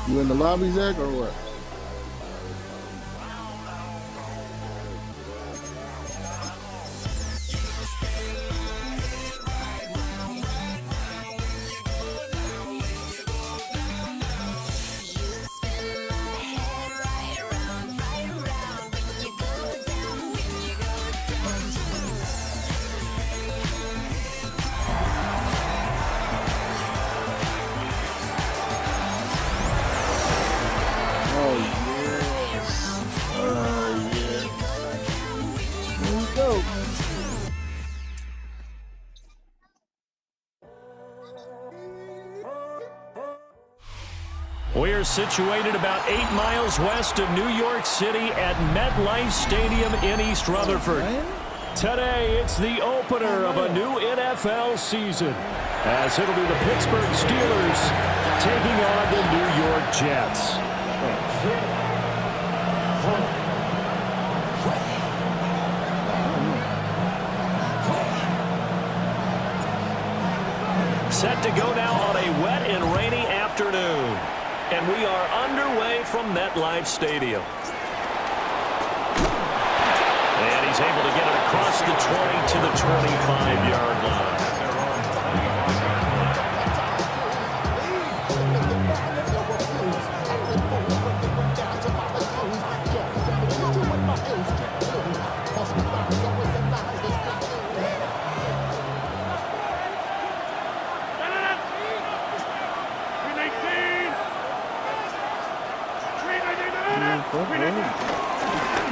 You in the lobby, Zach, or what? We're situated about 8 miles west of New York City at MetLife Stadium in East Rutherford. Today, it's the opener of a new NFL season, as it'll be the Pittsburgh Steelers taking on the New York Jets. Set to go now on a wet and rainy afternoon. And we are underway from MetLife Stadium. And he's able to get it across the 20 to the 25-yard line.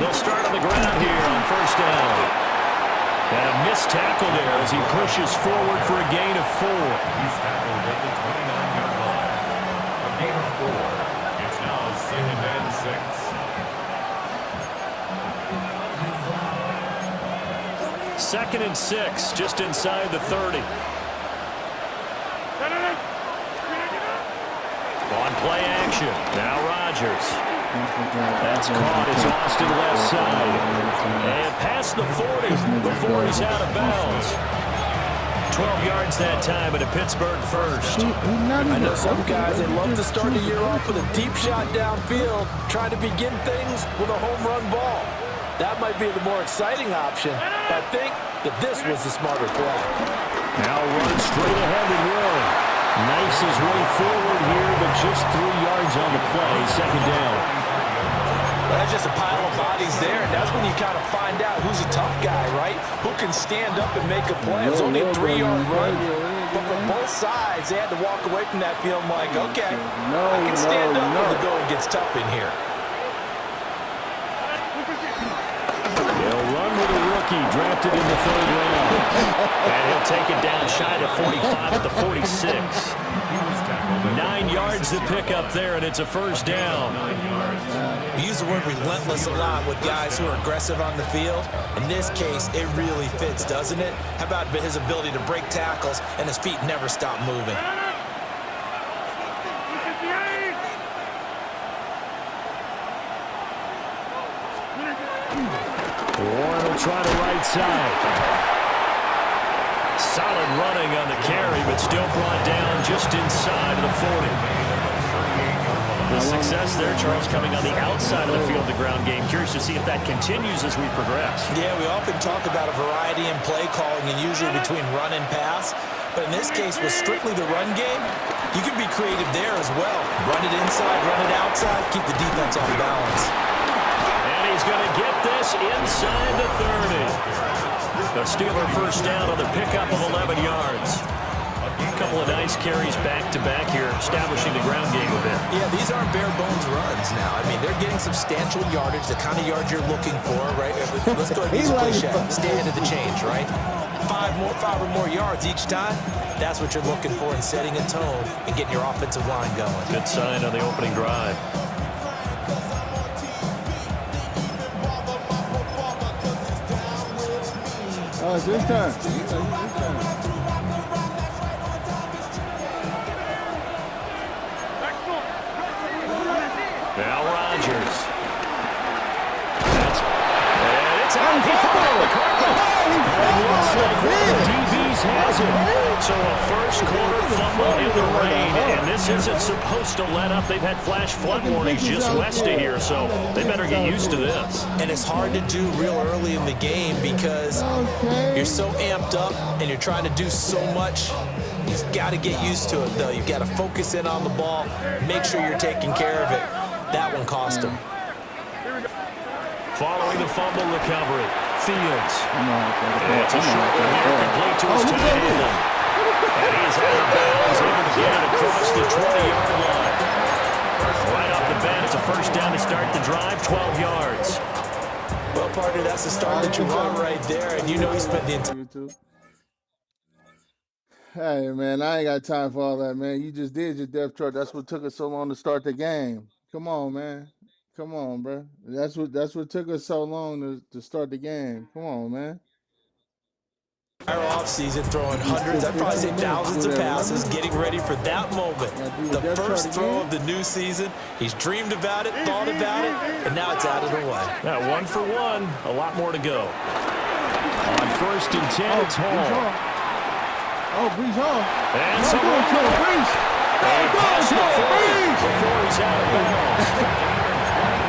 They'll start on the ground here on first down. And a missed tackle there as he pushes forward for a gain of 4. He's tackled at the 29-yard line. A gain of 4. It's now 2nd and 6. 2nd and 6, just inside the 30. On play action. Now Rodgers. That's caught. It's Austin left side. And past the 40 before he's out of bounds. 12 yards that time and a Pittsburgh first. I know some guys, they love to start the year off with a deep shot downfield, trying to begin things with a home run ball. That might be the more exciting option. I think that this was the smarter play. Now runs straight ahead and rolling. Knifes his way forward here, but just 3 yards on the play. 2nd down. Well, that's just a pile of bodies there, and that's when you kind of find out who's a tough guy, right? Who can stand up and make a play. It's only a 3-yard run, but from both sides, they had to walk away from that feeling like, okay, I can stand up when the going gets tough in here. They'll run with a rookie drafted in the 3rd round. And he'll take it down shy to 45 at the 46. 9 yards to pick up there, and it's a first down. We use the word relentless a lot with guys who are aggressive on the field. In this case, it really fits, doesn't it? How about his ability to break tackles and his feet never stop moving? Warren will try the right side. Solid running on the carry, but still brought down just inside of the 40. The success there, Charles, coming on the outside of the field, the ground game. Curious to see if that continues as we progress. Yeah, we often talk about a variety in play calling and usually between run and pass. But in this case, with strictly the run game, you can be creative there as well. Run it inside, run it outside, keep the defense off balance. And he's going to get this inside the 30. The Steeler first down on the pickup of 11 yards. A couple of nice carries back-to-back here, establishing the ground game a bit. Yeah, these aren't bare-bones runs now. I mean, they're getting substantial yardage, the kind of yards you're looking for, right? Let's go ahead and use a cliche. Stay ahead of the change, right? 5 or more yards each time. That's what you're looking for in setting a tone and getting your offensive line going. Good sign on the opening drive. Oh, it's this time. Now Rodgers. And it's out. He found the carpet. And looks like one of the DBs has it. So a first quarter fumble in the rain, and this isn't supposed to let up. They've had flash flood warnings just west of here, so they better get used to this. And it's hard to do real early in the game because you're so amped up and you're trying to do so much. You've got to get used to it, though. You've got to focus in on the ball, make sure you're taking care of it. That one cost him. Following the fumble recovery, Fields. It's a short one here, complete to his tight end. And he's out of bounds, able to get it across the 20-yard line. Right off the bat, it's a first down to start the drive, 12 yards. Well, partner, that's the start that you want right there, and you know he spent the entire... Hey, man, I ain't got time for all that, man. You just did your depth chart. That's what took us so long to start the game. Come on, man. Come on, bro. That's what took us so long to start the game. Come on, man. Off season, throwing hundreds, I'd probably say thousands of passes, getting ready for that moment. The first throw of the new season. He's dreamed about it, thought about it, and now it's out of the way. Now 1 for 1, a lot more to go. On first and 10, it's Hall. Oh, Breeze Hall. And someone before he's out of bounds.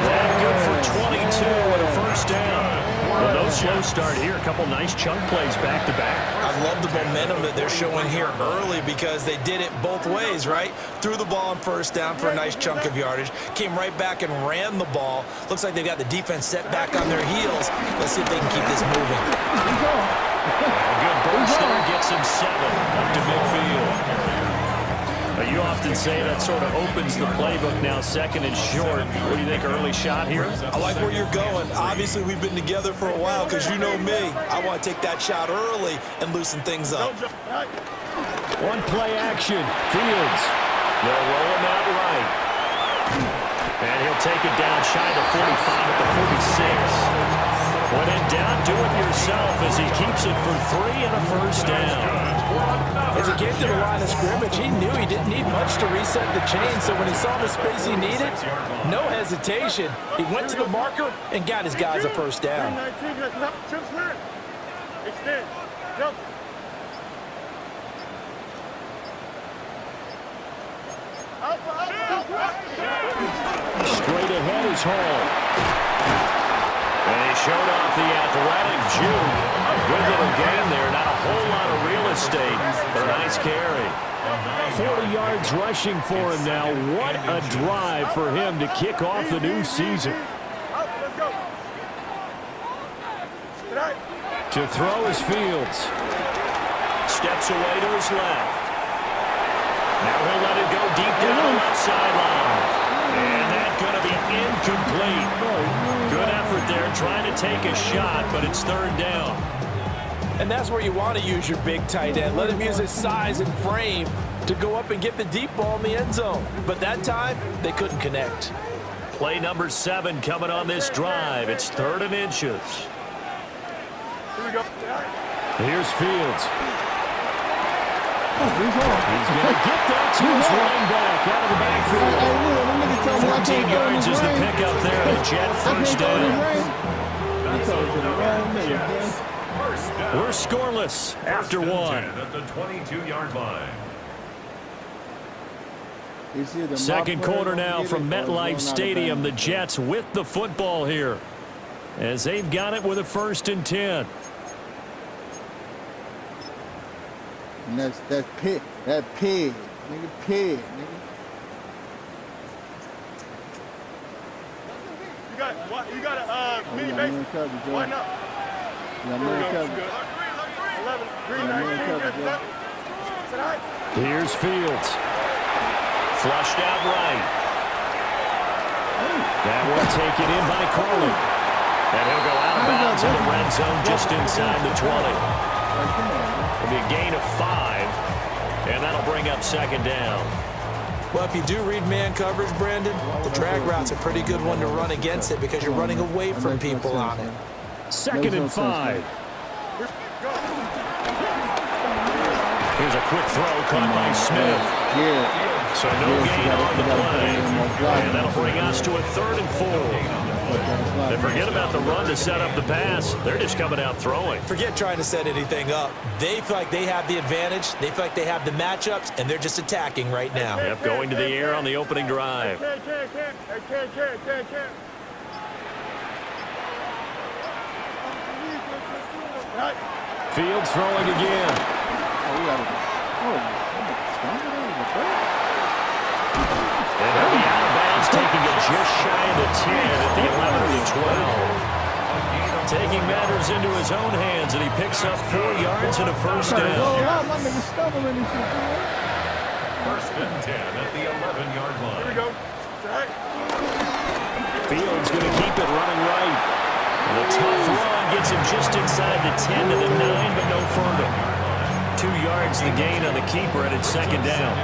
That good for 22 and a first down. Well, no slow start here. A couple nice chunk plays back-to-back. I love the momentum that they're showing here early because they did it both ways, right? Threw the ball on first down for a nice chunk of yardage. Came right back and ran the ball. Looks like they've got the defense set back on their heels. Let's see if they can keep this moving. A good burst there gets him 7 up to midfield. You often say that sort of opens the playbook now, second and short. What do you think, early shot here? I like where you're going. Obviously, we've been together for a while because you know me. I want to take that shot early and loosen things up. One play action. Fields. They'll roll him out right. And he'll take it down shy of the 45 at the 46. When in doubt, do it yourself as he keeps it for 3 and a first down. As he came to the line of scrimmage, he knew he didn't need much to reset the chain, so when he saw the space he needed, no hesitation. He went to the marker and got his guys a first down. Straight ahead is Hall. And he showed off the athletic juke. Good little game there. Not a whole lot of real estate, but a nice carry. 40 yards rushing for him now. What a drive for him to kick off the new season. To throw is Fields. Steps away to his left. Now he'll let it go deep down the left sideline. And that's going to be incomplete. Good effort there, trying to take a shot, but it's third down. And that's where you want to use your big tight end. Let him use his size and frame to go up and get the deep ball in the end zone. But that time, they couldn't connect. Play number 7 coming on this drive. It's 3rd and inches. Here we go. Here's Fields. He's going to get that to his running back out of the backfield. 14 yards is the pickup there. The Jet first down. We're scoreless after 1. At the 22-yard line. Second quarter now from MetLife Stadium. The Jets with the football here as they've got it with a 1st and 10. And that pig, nigga, pig, nigga. You got a mini base. Why not? Yeah, man covered. 11, green, 19. Here's Fields. Flushed out right. That one taken in by Carly. And he'll go out of bounds in the red zone just inside the 20. It'll be a gain of 5, and that'll bring up 2nd down. Well, if you do read man coverage, Brandon, the drag route's a pretty good one to run against it because you're running away from people on it. 2nd and 5. Here's a quick throw caught by Smith. Yeah. So no gain on the play. And that'll bring us to a 3rd and 4. And forget about the run to set up the pass. They're just coming out throwing. Forget trying to set anything up. They feel like they have the advantage. They feel like they have the matchups, and they're just attacking right now. Yep, going to the air on the opening drive. Fields throwing again. And he'll be out of bounds, taking it just shy of the 10 at the 11 of the 12. Taking matters into his own hands, and he picks up 4 yards and a first down. First and 10 at the 11-yard line. Here we go. Fields going to keep it running right. And a tough run gets him just inside the 10 to the 9, but no further. 2 yards the gain on the keeper, and it's 2nd down.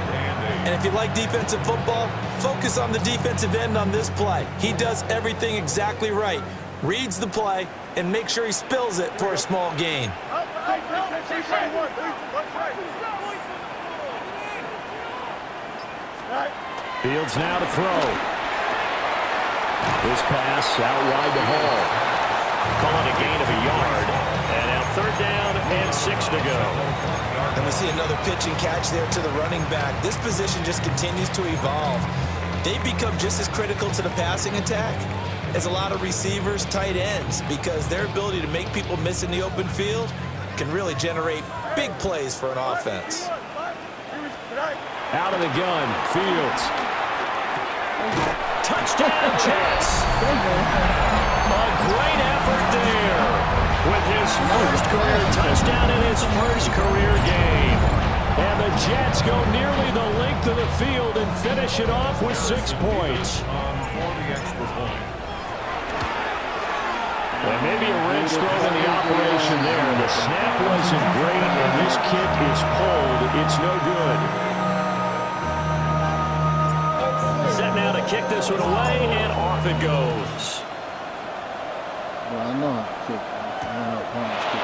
And if you like defensive football, focus on the defensive end on this play. He does everything exactly right. Reads the play and make sure he spills it for a small gain. Fields now to throw. This pass out wide to Hall. Calling a gain of a yard. And now 3rd down and 6 to go. And we see another pitch and catch there to the running back. This position just continues to evolve. They become just as critical to the passing attack as a lot of receivers, tight ends, because their ability to make people miss in the open field can really generate big plays for an offense. Out of the gun, Fields. Touchdown, Jets. A great effort there with his first career touchdown in his first career game. And the Jets go nearly the length of the field and finish it off with 6 points. For the extra point. And maybe a wrench throw in the operation there. The snap wasn't great, and this kick is pulled. It's no good. Set now to kick this one away, and off it goes. Well, I know how to kick. I don't know how to kick.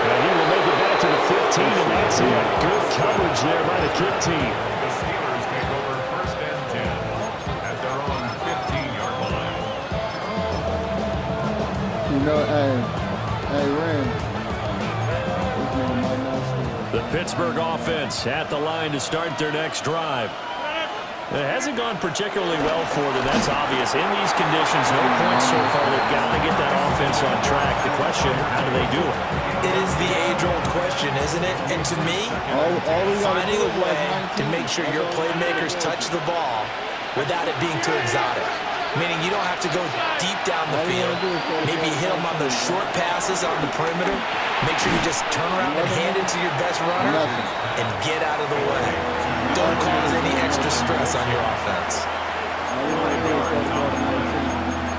And he will make it back to the 15, and that's it. Good coverage there by the kick team. The Steelers take over 1st and 10 at their own 15-yard line. You know, hey, Ren. This nigga might not score. The Pittsburgh offense at the line to start their next drive. It hasn't gone particularly well for them, that's obvious. In these conditions, no points so far. They've got to get that offense on track. The question, how do they do it? It is the age-old question, isn't it? And to me, finding a way to make sure your playmakers touch the ball without it being too exotic. Meaning you don't have to go deep down the field. Maybe hit them on those short passes on the perimeter. Make sure you just turn around and hand it to your best runner and get out of the way. Don't cause any extra stress on your offense.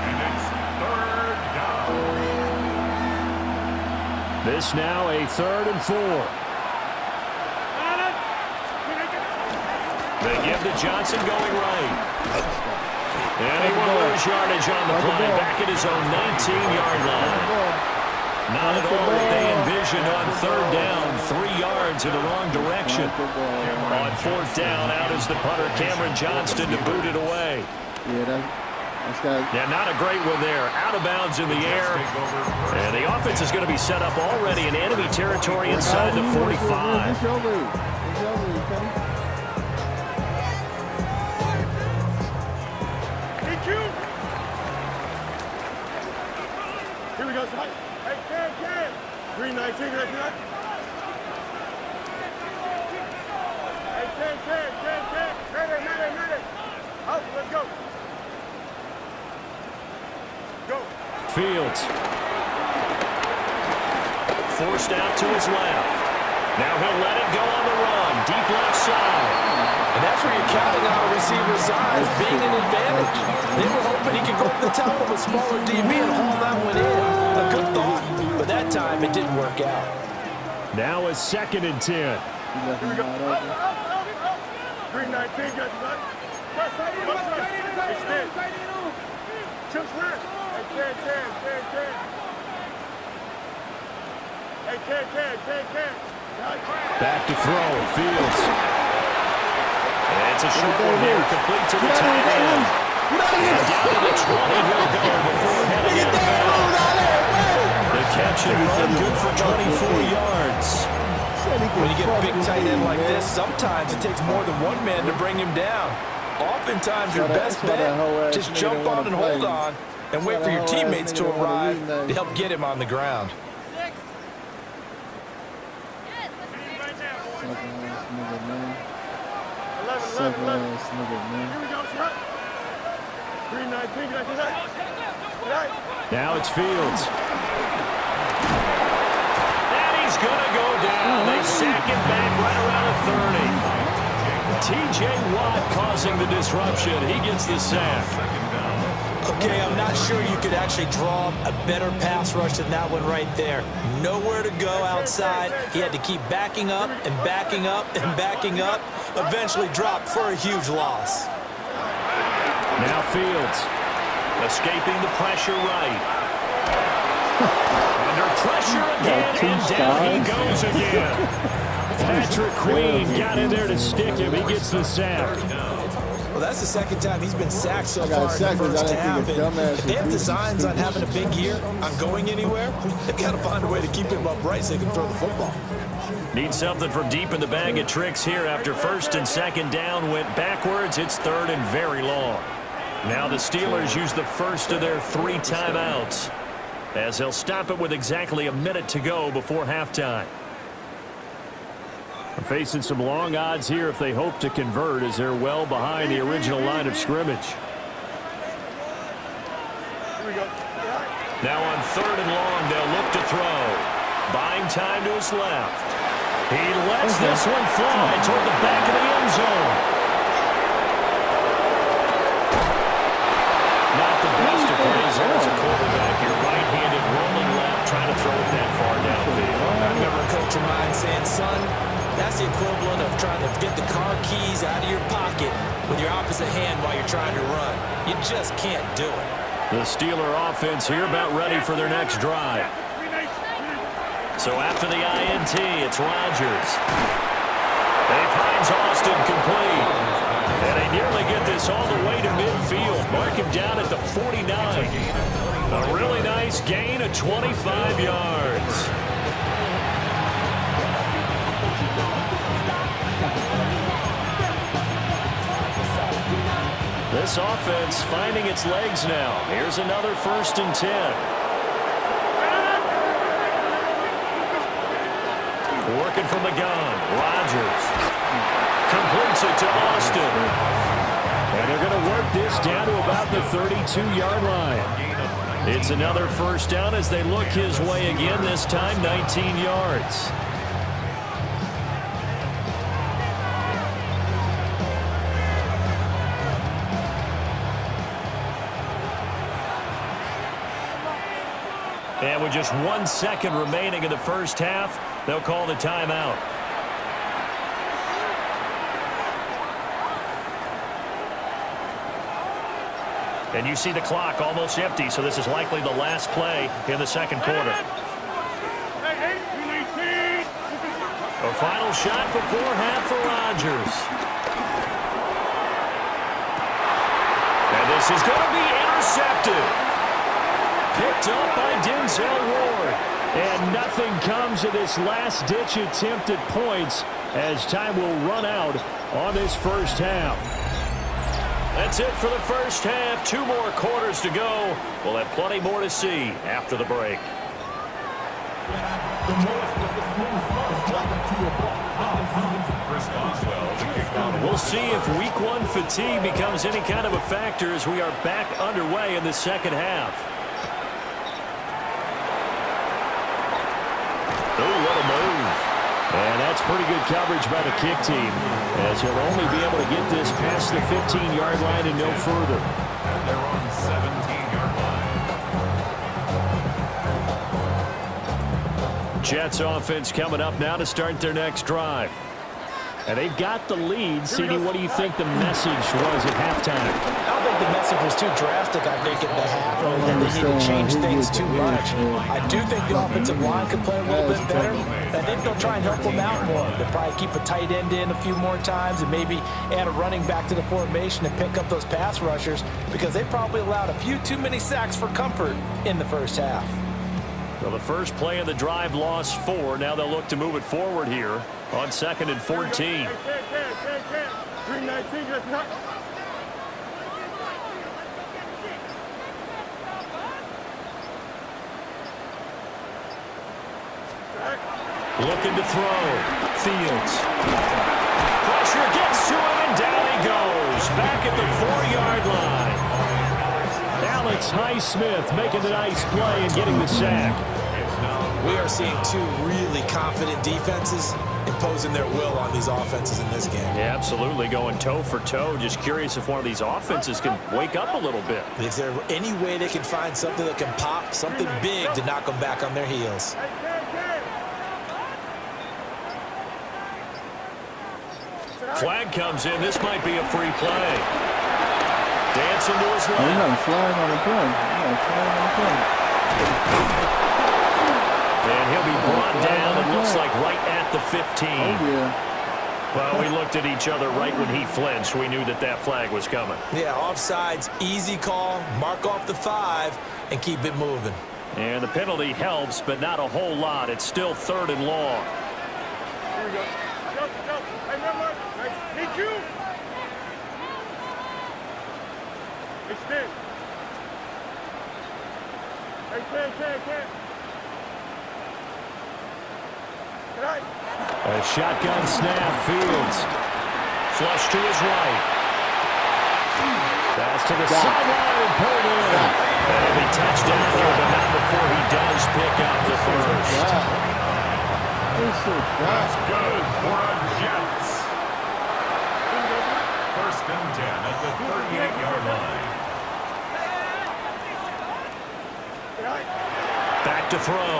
And it's 3rd down. This now a 3rd and 4. They give to Johnson going right. And he will lose yardage on the play, back at his own 19-yard line. Not at all what they envisioned on 3rd down. 3 yards in the wrong direction. On 4th down, out is the punter, Cameron Johnston, to boot it away. Yeah, not a great one there. Out of bounds in the air. And the offense is going to be set up already in enemy territory inside the 45. Here we go, son. Hey, Ken. 319, right? Hey, Ken. Medic. Out, let's go. Go. Fields. Forced out to his left. Now he'll let it go on the run. Deep left side. And that's where you're counting on a receiver's size being an advantage. They were hoping he could go up the top of a smaller DB and haul that one in. A good thought, but that time it didn't work out. Now a 2nd and 10. Here we go. 319, got the Chips left. Hey, Ken. Hey, Ken. Back to throw. Fields. And it's a short one here. Complete to the tight end. And down to the 20 he'll go before heading out of bounds. The catch and run good for 24 yards. When you get a big tight end like this, sometimes it takes more than one man to bring him down. Oftentimes, your best bet, just jump on and hold on and wait for your teammates to arrive to help get him on the ground. Now it's Fields. And he's going to go down. They sack him back right around the 30. T.J. Watt causing the disruption. He gets the sack. Okay, I'm not sure you could actually draw a better pass rush than that one right there. Nowhere to go outside. He had to keep backing up and backing up and backing up. Eventually dropped for a huge loss. Now Fields. Escaping the pressure right. Under pressure again, and down he goes again. Patrick Queen got in there to stick him. He gets the sack. Well, that's the second time he's been sacked so far in the first half. And if they have designs on having a big year, on going anywhere, they've got to find a way to keep him upright so they can throw the football. Need something from deep in the bag of tricks here after first and second down went backwards. It's third and very long. Now the Steelers use the first of their 3 timeouts as they'll stop it with exactly a minute to go before halftime. They're facing some long odds here if they hope to convert as they're well behind the original line of scrimmage. Now on third and long, they'll look to throw. Buying time to his left. He lets this one fly toward the back of the end zone. Not the best of plays as a quarterback. Your right-handed rolling left, trying to throw it that far downfield. I remember a coach of mine saying, son, that's the equivalent of trying to get the car keys out of your pocket with your opposite hand while you're trying to run. You just can't do it. The Steeler offense here about ready for their next drive. So after the INT, it's Rodgers. He finds Austin complete. And they nearly get this all the way to midfield. Mark him down at the 49. A really nice gain of 25 yards. This offense finding its legs now. Here's another 1st and 10. Working from the gun. Rodgers completes it to Austin. And they're going to work this down to about the 32-yard line. It's another first down as they look his way again, this time 19 yards. And with just 1 second remaining in the first half, they'll call the timeout. And you see the clock almost empty, so this is likely the last play in the second quarter. A final shot before half for Rodgers. And this is going to be intercepted. Picked up by Denzel Ward. And nothing comes of this last-ditch attempt at points as time will run out on this first half. That's it for the first half. 2 more quarters to go. We'll have plenty more to see after the break. We'll see if Week 1 fatigue becomes any kind of a factor as we are back underway in the second half. Oh, what a move. And that's pretty good coverage by the kick team, as he'll only be able to get this past the 15-yard line and no further. And they're on the 17-yard line. Jets offense coming up now to start their next drive. And they've got the lead. CD, what do you think the message was at halftime? I don't think the message was too drastic, I think, at the half, or that they need to change things too much. I do think the offensive line could play a little bit better. I think they'll try and help them out more. They'll probably keep a tight end in a few more times and maybe add a running back to the formation and pick up those pass rushers because they probably allowed a few too many sacks for comfort in the first half. Well, the first play of the drive lost 4. Now they'll look to move it forward here on 2nd and 14. 319, let's not. Looking to throw. Fields. Pressure gets to him, and down he goes. Back at the 4-yard line. Alex Highsmith making the nice play and getting the sack. We are seeing two really confident defenses imposing their will on these offenses in this game. Yeah, absolutely, going toe for toe. Just curious if one of these offenses can wake up a little bit. Is there any way they can find something that can pop, something big to knock them back on their heels? Flag comes in. This might be a free play. Dancing to his You left. got a flag on the play. And he'll be brought down, it looks like, right at the 15. Oh, yeah. Well, we looked at each other right when he flinched. We knew that that flag was coming. Yeah, offsides, easy call, mark off the 5, and keep it moving. And the penalty helps, but not a whole lot. It's still 3rd and long. Here we go. Go. Hey, Davelamar. Nice. Need you. Hey, Stan. Hey, Ken. A shotgun snap. Fields. Flush to his right. Pass to the sideline. Pulled in. That'll be touchdown here, but not before he does pick up the first. That's good for the Jets. 1st and 10 at the 38-yard line. Back to throw.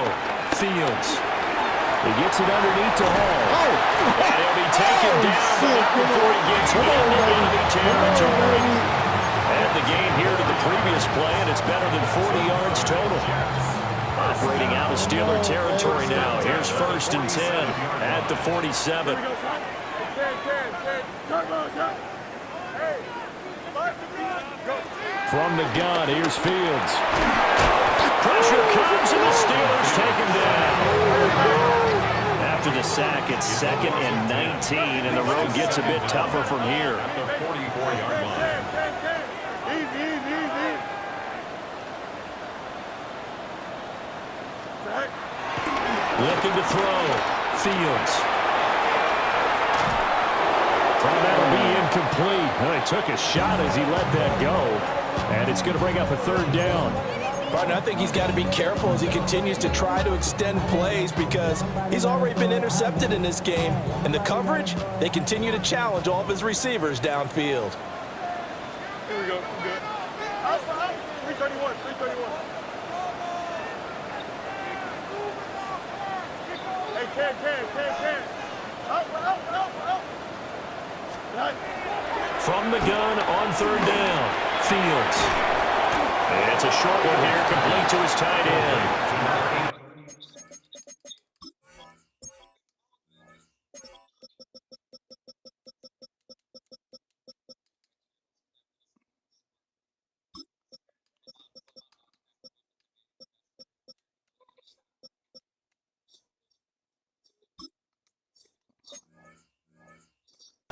Fields. He gets it underneath to Hall. And he'll be taken down, but not before he gets into enemy territory. And the gain here to the previous play, and it's better than 40 yards total. Operating out of Steeler territory now. Here's 1st and 10 at the 47. From the gun, here's Fields. Pressure comes, and the Steelers take him down. After the sack, it's 2nd and 19, and the road gets a bit tougher from here. At the 44-yard line. Easy. Looking to throw. Fields. And that'll be incomplete. Well, he took a shot as he let that go. And it's going to bring up a 3rd down. But I think he's got to be careful as he continues to try to extend plays because he's already been intercepted in this game. And the coverage, they continue to challenge all of his receivers downfield. Here we go. Good. Out. 331. Hey, Ken. Out. From the gun on 3rd down. Fields. And it's a short one here, complete to his tight end.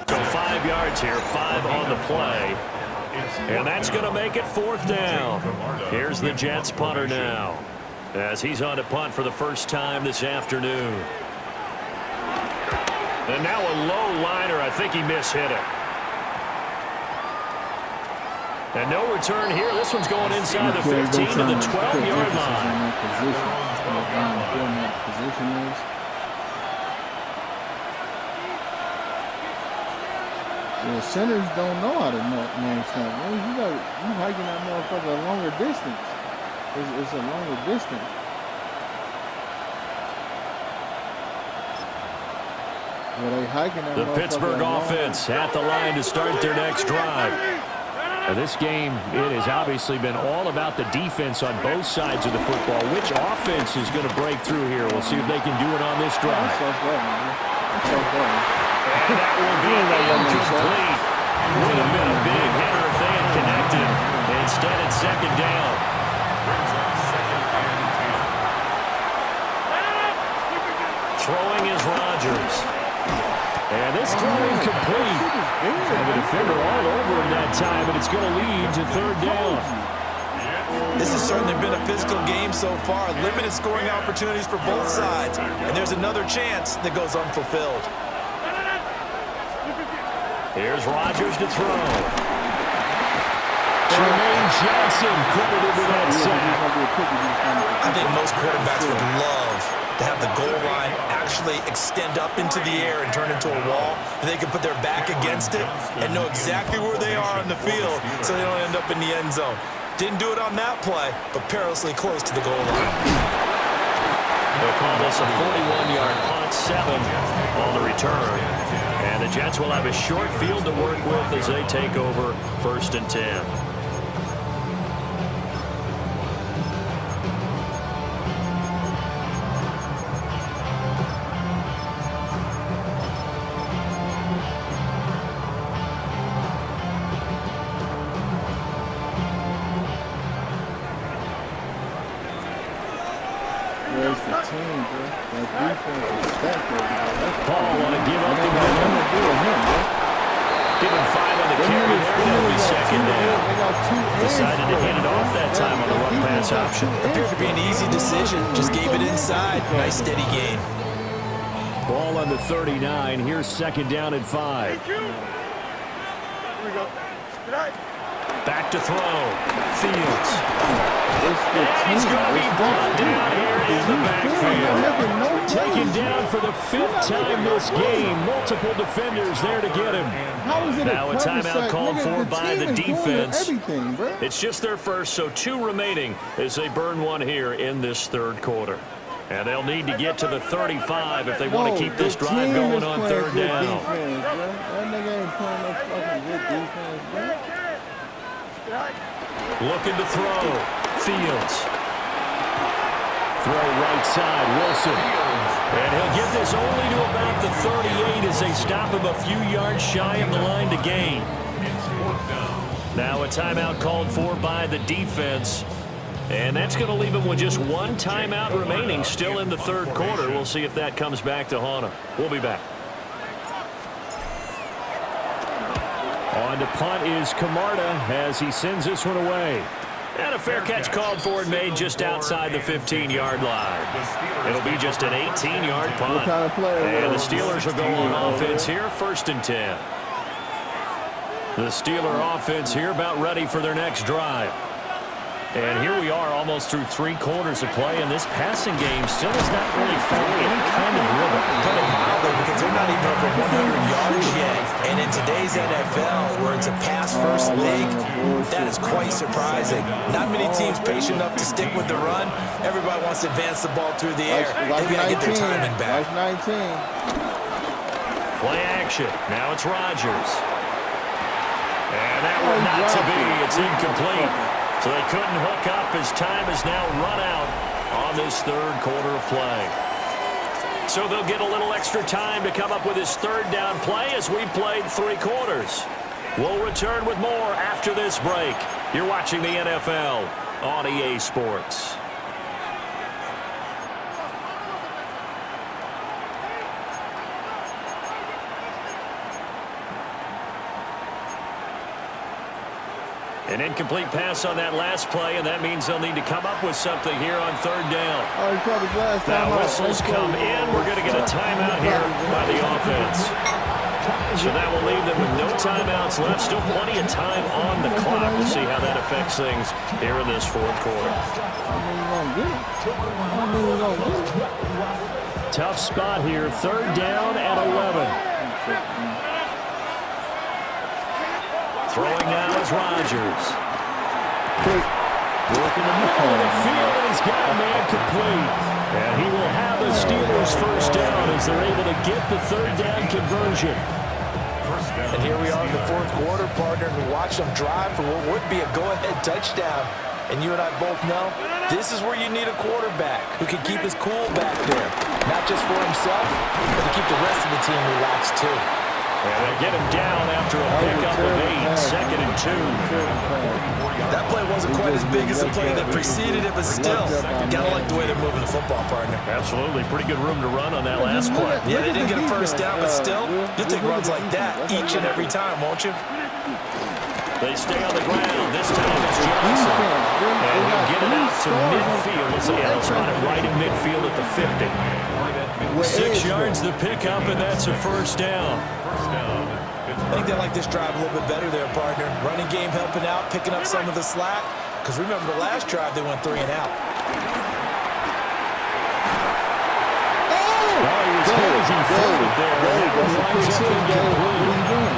So 5 yards here, 5 on the play. And that's going to make it 4th down. Here's the Jets punter now, as he's on to punt for the first time this afternoon. And now a low liner. I think he mishit it. And no return here. This one's going inside the 15 to the 12-yard line. The centers don't know how to man snap. Man, you hiking that motherfucker a longer distance. It's a longer distance. Well, they hiking that The Pittsburgh offense at the line to start their next drive. Now, this game, it has obviously been all about the defense on both sides of the football. Which offense is going to break through here? We'll see if they can do it on this drive. That's so funny, man. That's so funny. And that will be incomplete. Would have been a big hitter if they had connected. Instead, it's second down. Throwing is Rodgers. And this throw incomplete. And the defender all over him that time, and it's going to lead to third down. This has certainly been a physical game so far. Limited scoring opportunities for both sides. And there's another chance that goes unfulfilled. Here's Rodgers to throw. Jermaine Johnson credited with that sack. I think most quarterbacks would love to have the goal line actually extend up into the air and turn into a wall, and they can put their back against it and know exactly where they are on the field so they don't end up in the end zone. Didn't do it on that play, but perilously close to the goal line. They'll call this a 41-yard punt, 7 on the return. And the Jets will have a short field to work with as they take over 1st and 10. Where's the team, bro? That defense is stacked over there. Paul want to give up the middle. Give him 5 on the carry there. That'll be second down. Decided to hand it off that time on the run pass option. Appeared to be an easy decision. Just gave it inside. Nice steady gain. Ball on the 39. Here's second down and 5. Here we go. Good night. Back to throw. Fields. And he's going to be brought down here in the backfield. Taken down for the 5th time this game. Multiple defenders there to get him. Now a timeout called for by the defense. It's just their first, so 2 remaining as they burn one here in this third quarter. And they'll need to get to the 35 if they want to keep this drive going on third down. That nigga ain't playing no fucking good defense, bro. Looking to throw. Fields. Throw right side. Wilson. And he'll get this only to about the 38 as they stop him a few yards shy of the line to gain. Now a timeout called for by the defense. And that's going to leave him with just 1 timeout remaining still in the third quarter. We'll see if that comes back to haunt him. We'll be back. On to punt is Camarda as he sends this one away. And a fair catch called for and made just outside the 15-yard line. It'll be just an 18-yard punt. And the Steelers will go on offense here, 1st and 10. The Steeler offense here about ready for their next drive. And here we are almost through 3 quarters of play, and this passing game still has not really found any kind of rhythm. Put it mildly, because they're not even over 100 yards yet. And in today's NFL, where it's a pass-first league, that is quite surprising. Not many teams patient enough to stick with the run. Everybody wants to advance the ball through the air. They've got to get their timing back. That's 19. Play action. Now it's Rodgers. And that one not to be. It's incomplete. So they couldn't hook up as time is now run out on this third quarter of play. So they'll get a little extra time to come up with his third down play as we played 3 quarters. We'll return with more after this break. You're watching the NFL on EA Sports. An incomplete pass on that last play, and that means they'll need to come up with something here on third down. Now whistles come in. We're going to get a timeout here by the offense. So that will leave them with no timeouts left. Still plenty of time on the clock. We'll see how that affects things here in this fourth quarter. Tough spot here. Third down at 11. Throwing now is Rodgers. Working the middle of the field, and he's got a man complete. And he will have a Steelers first down as they're able to get the third down conversion. And here we are in the fourth quarter, partner, and we watch them drive for what would be a go-ahead touchdown. And you and I both know this is where you need a quarterback who can keep his cool back there. Not just for himself, but to keep the rest of the team relaxed too. And they get him down after a pickup of 8, 2nd and 2. That play wasn't quite as big as the play that preceded it, but still, gotta like the way they're moving the football, partner. Absolutely. Pretty good room to run on that last play. Yeah, they didn't get a first down, but still, you'll take runs like that each and every time, won't you? They stay on the ground. This time it's Johnson. And he'll get it out to midfield. They'll spot it right in midfield at the 50. 6 yards the pickup, and that's a first down. I think they like this drive a little bit better there, partner. Running game helping out, picking up some of the slack. Because remember the last drive, they went 3 and out. He folded there.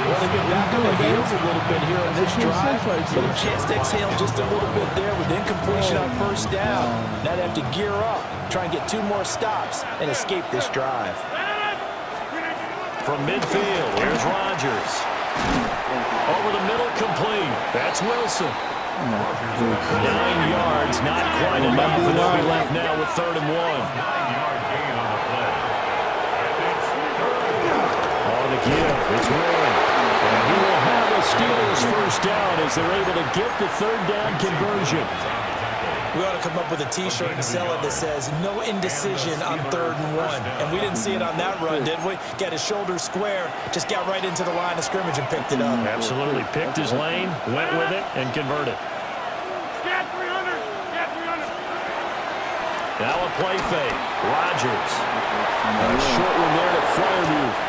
Want to get back on the heels a little bit here on this drive. But a chance to exhale just a little bit there with incompletion on first down. Now they have to gear up, try and get 2 more stops, and escape this drive. From midfield, here's Rodgers. Over the middle, complete. That's Wilson. 9 yards, not quite enough. And they'll be left now with 3rd and 1. 9-yard gain on the play. On the give, it's Warren. And he will have a Steelers first down as they're able to get the 3rd down conversion. We ought to come up with a T-shirt and sell it that says, no indecision on 3rd and 1. And we didn't see it on that run, did we? Got his shoulders square, just got right into the line of scrimmage and picked it up. Absolutely. Picked his lane, went with it, and converted. Get 300. Get 300. Now a play fake. Rodgers. A short one there to Fryermuth.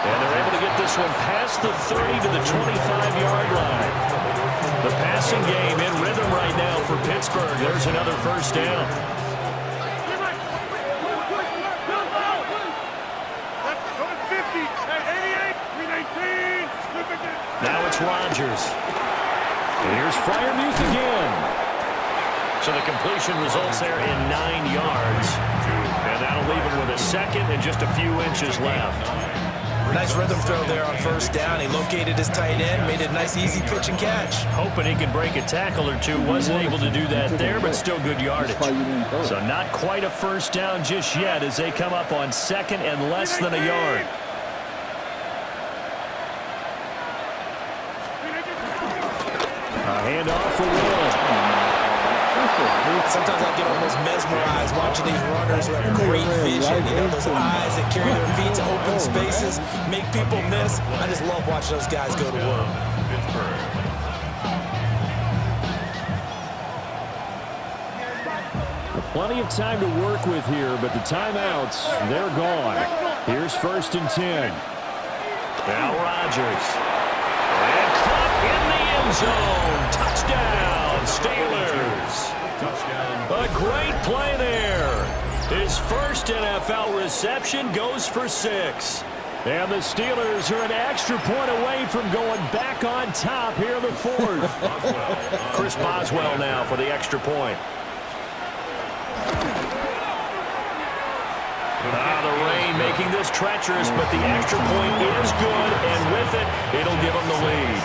And they're able to get this one past the 30 to the 25-yard line. The passing game in rhythm right now for Pittsburgh. There's another first down. Now it's Rodgers. And here's Fryermuth again. So the completion results there in 9 yards. And that'll leave him with a 2nd and just a few inches left. Nice rhythm throw there on first down. He located his tight end, made it a nice easy pitch and catch. Hoping he can break a tackle or two. Wasn't able to do that there, but still good yardage. So not quite a first down just yet as they come up on 2nd and less than a yard. A handoff for Will. Sometimes I get almost mesmerized watching these runners who have great vision. You know, those eyes that carry their feet to open spaces, make people miss. I just love watching those guys go to work. Plenty of time to work with here, but the timeouts, they're gone. Here's 1st and 10. Now Rodgers. And caught in the end zone. Touchdown, Steelers. A great play there. His first NFL reception goes for 6. And the Steelers are an extra point away from going back on top here in the 4th. Chris Boswell now for the extra point. The rain making this treacherous, but the extra point is good, and with it, it'll give them the lead.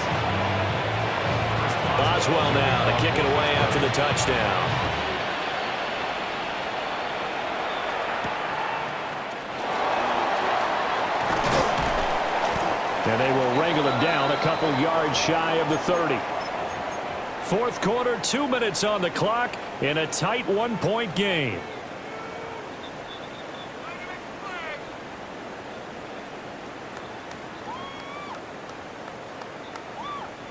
Boswell now to kick it away after the touchdown. And they will wrangle him down a couple yards shy of the 30. 4th quarter, 2 minutes on the clock in a tight 1-point game.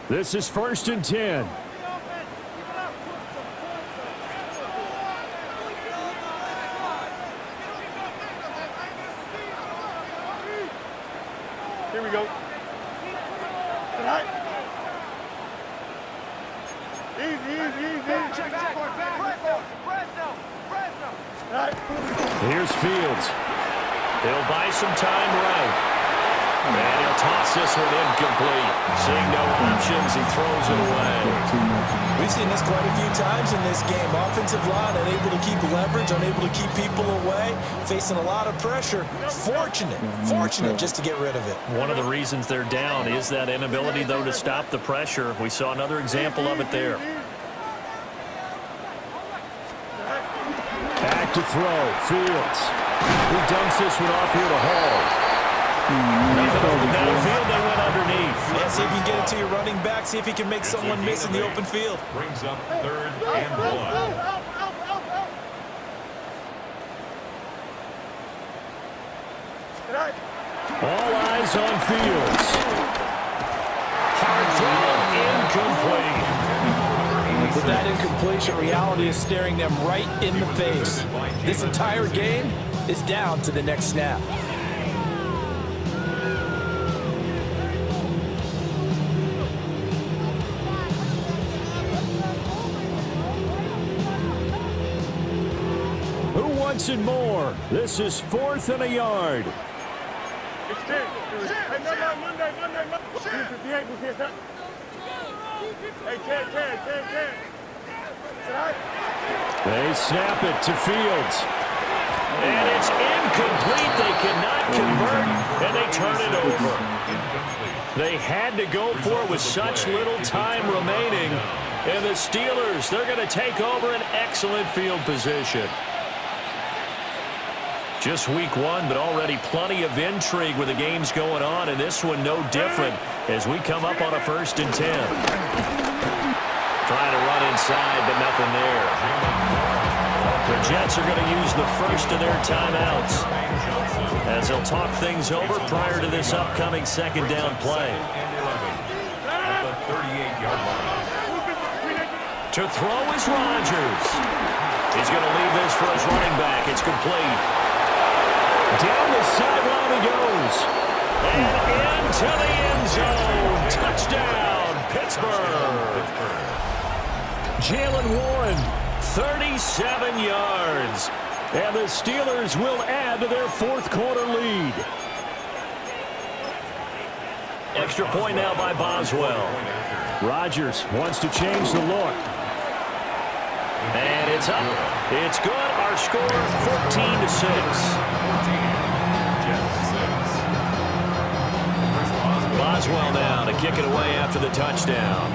This is 1st and 10. Here we go. All right. Easy. Check. All right. Here's Fields. They'll buy some time right. And he'll toss this one incomplete. Seeing no options, he throws it away. We've seen this quite a few times in this game. Offensive line unable to keep leverage, unable to keep people away, facing a lot of pressure. Fortunate just to get rid of it. One of the reasons they're down is that inability, though, to stop the pressure. We saw another example of it there. Back to throw. Fields. He dumps this one off here to Hall. Nothing over the downfield, they went underneath. Yeah, see if you can get it to your running back. See if he can make someone miss in the open field. Brings up 3rd and 1. All eyes on Fields. Hard throw, incomplete. With that incompletion, reality is staring them right in the face. This entire game is down to the next snap. Who wants it more? This is 4th and a yard. It's 10. Hey, Monday. Hey, 10. They snap it to Fields. And it's incomplete. They cannot convert, and they turn it over. They had to go for it with such little time remaining. And the Steelers, they're going to take over an excellent field position. Just week 1, but already plenty of intrigue with the games going on, and this one no different as we come up on a 1st and 10. Trying to run inside, but nothing there. The Jets are going to use the first of their timeouts as they'll talk things over prior to this upcoming 2nd down play. At the 38-yard line. To throw is Rodgers. He's going to leave this for his running back. It's complete. Down the sideline he goes. And into the end zone. Touchdown, Pittsburgh. Jalen Warren, 37 yards. And the Steelers will add to their 4th quarter lead. Extra point now by Boswell. Rodgers wants to change the look. And it's up. It's good. Our score, 14-6. Boswell now to kick it away after the touchdown.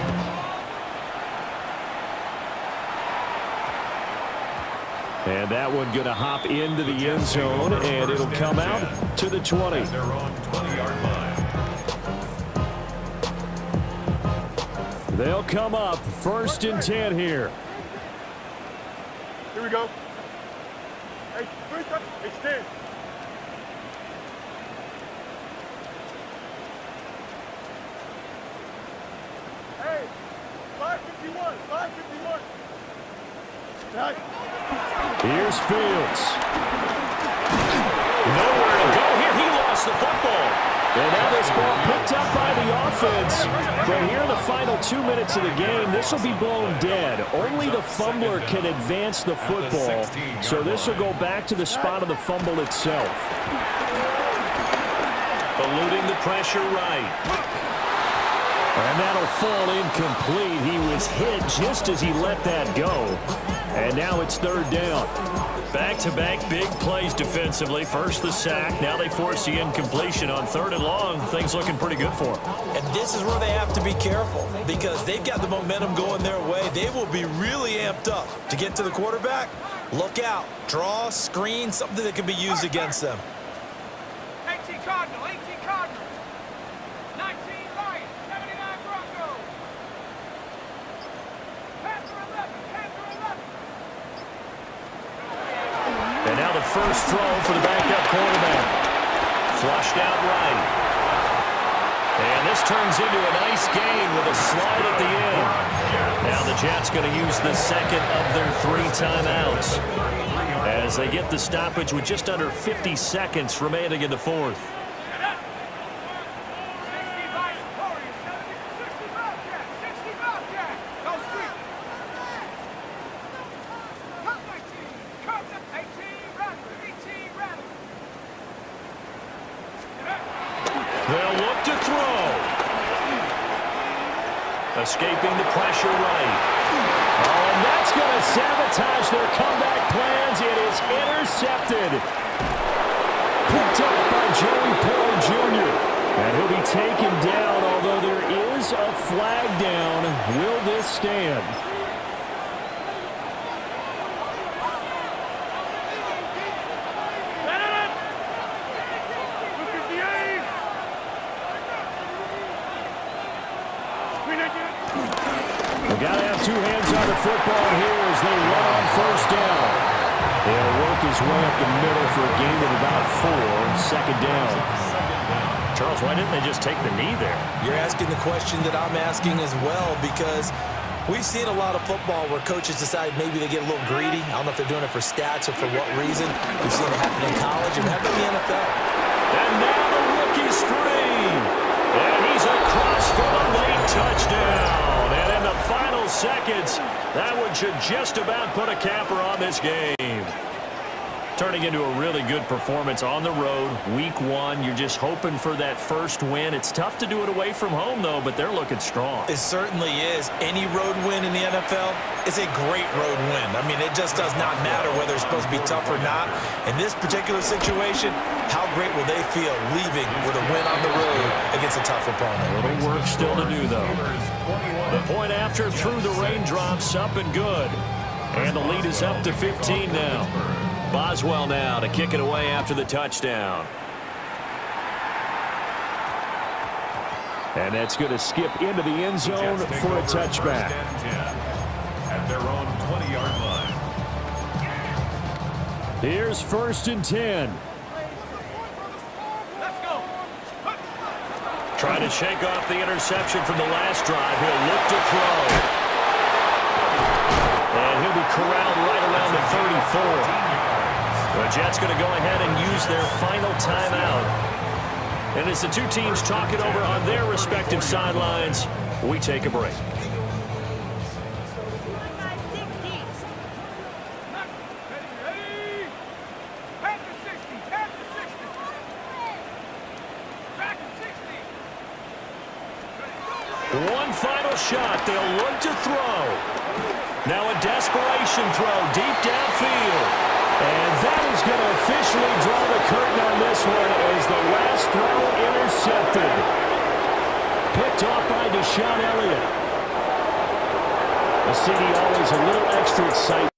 And that one going to hop into the end zone, and it'll come out to the 20. They're on 20-yard line. They'll come up 1st and 10 here. Here we go. Hey, it's 10. Hey, 551. Here's Fields. Nowhere to go here. He lost the football. And now this ball picked up by the offense. But here in the final 2 minutes of the game, this will be blown dead. Only the fumbler can advance the football. So this will go back to the spot of the fumble itself. Eluding the pressure right. And that'll fall incomplete. He was hit just as he let that go. And now it's 3rd down. Back-to-back big plays defensively. First the sack. Now they force the incompletion on 3rd and long. Things looking pretty good for them. And this is where they have to be careful because they've got the momentum going their way. They will be really amped up to get to the quarterback. Look out. Draw, screen, something that can be used against them. 18 Cardinal. 19 Lions. 79 Broncos. Panther 11. And now the first throw for the backup quarterback. Flushed out right. And this turns into a nice gain with a slide at the end. Now the Jets going to use the 2nd of their 3 timeouts as they get the stoppage with just under 50 seconds remaining in the 4th. They'll to throw. Escaping the pressure right. Oh, and that's going to sabotage their comeback plans. It is intercepted. Picked up by Joey Porter Jr. And he'll be taken down, although there is a flag down. Will this stand? We've got to have two hands on the football here as they run on first down. He'll work his way up the middle for a gain of about 4. Second down. Charles, why didn't they just take the knee there? You're asking the question that I'm asking as well, because we've seen a lot of football where coaches decide maybe they get a little greedy. I don't know if they're doing it for stats or for what reason. We've seen it happen in college and happen in the NFL. And now the rookie's free. And he's across for a late touchdown. And in the final seconds, that one should just about put a capper on this game. Turning into a really good performance on the road. Week 1, you're just hoping for that first win. It's tough to do it away from home, though, but they're looking strong. It certainly is. Any road win in the NFL is a great road win. I mean, it just does not matter whether it's supposed to be tough or not. In this particular situation, how great will they feel leaving with a win on the road against a tough opponent? A little work still to do, though. The point after through the raindrops, up and good. And the lead is up to 15 now. Boswell now to kick it away after the touchdown. And that's going to skip into the end zone for a touchback. At their own 20-yard line. Here's 1st and 10. Trying to shake off the interception from the last drive. He'll look to throw. And he'll be corralled right around the 34. The Jets going to go ahead and use their final timeout. And as the two teams talk it over on their respective sidelines, we take a break. One final shot. They'll look to throw. Now a desperation throw deep downfield. And that is going to officially draw the curtain on this one as the last throw intercepted. Picked off by Deshaun Elliott. The city always a little extra excitement